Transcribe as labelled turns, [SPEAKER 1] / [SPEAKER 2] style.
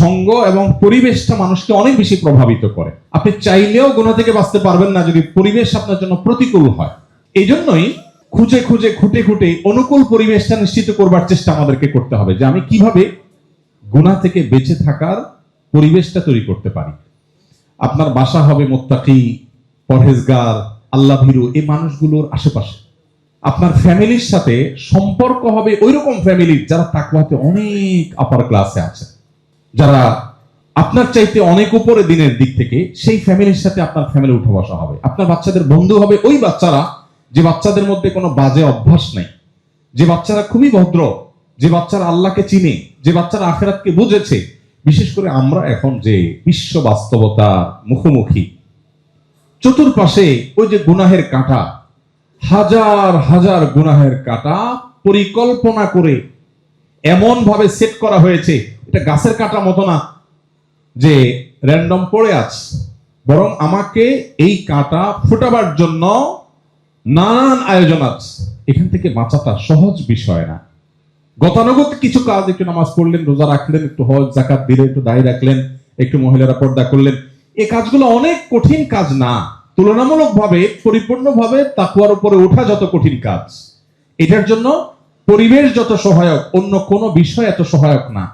[SPEAKER 1] সঙ্গ এবং পরিবেশটা মানুষকে অনেক বেশি প্রভাবিত করে। আপনি চাইলেও গুনাহ থেকে বাঁচতে পারবেন না যদি পরিবেশ আপনার জন্য প্রতিকূল হয়। এই জন্যই খুঁজে খুঁজে খুঁটে খুঁটে অনুকূল পরিবেশটা নিশ্চিত করবার চেষ্টা আমাদেরকে করতে হবে, যে আমি কিভাবে গুনাহ থেকে বেঁচে থাকার পরিবেশটা তৈরি করতে পারি। আপনার বাসা হবে মুত্তাকি, পরহেজগার, আল্লাহ ভীরু এই মানুষগুলোর আশেপাশে। আপনার ফ্যামিলির সাথে সম্পর্ক হবে ওইরকম ফ্যামিলির যারা তাকওয়াতে অনেক আপার ক্লাসে আছে, যারা আপনার চাইতে অনেক উপরে দিনের দিক থেকে, সেই ফ্যামিলির সাথে আপনার ফ্যামিলি উঠা বসা হবে। আপনার বাচ্চাদের বন্ধু হবে ওই বাচ্চারা যে বাচ্চাদের মধ্যে কোনো বাজে অভ্যাস নেই, যে বাচ্চারা খুবই ভদ্র, যে বাচ্চারা আল্লাহকে চিনে, যে বাচ্চারা আখিরাতকে বুঝেছে। বিশেষ করে আমরা এখন যে বিশ্ব বাস্তবতা মুখোমুখি, চতুর্পাশে ওই যে গুনাহের কাঁটা, হাজার হাজার গুনাহের কাঁটা পরিকল্পনা করে এমন ভাবে সেট করা হয়েছে, এটা গাছের কাঁটা মতো না যে র্যান্ডম পড়ে আছে, বরং আমাকে এই কাঁটা ফোটাবার জন্য নানান আয়োজন আছে। এখান থেকে বাঁচাটা সহজ বিষয় না। গতানুগত কিছু কাজ, একটু নামাজ পড়লেন, রোজা রাখলেন, একটু হজ যাকাত দিলেন, একটু দাড়ি রাখলেন, একটু মহিলারা পর্দা করলেন, এই কাজগুলো অনেক কঠিন কাজ না। তুলনামূলকভাবে পরিপূর্ণভাবে তাকওয়ার উপরে ওঠা যত কঠিন কাজ, এটার জন্য পরিবেশ যত সহায়ক, অন্য কোনো বিষয় এত সহায়ক না।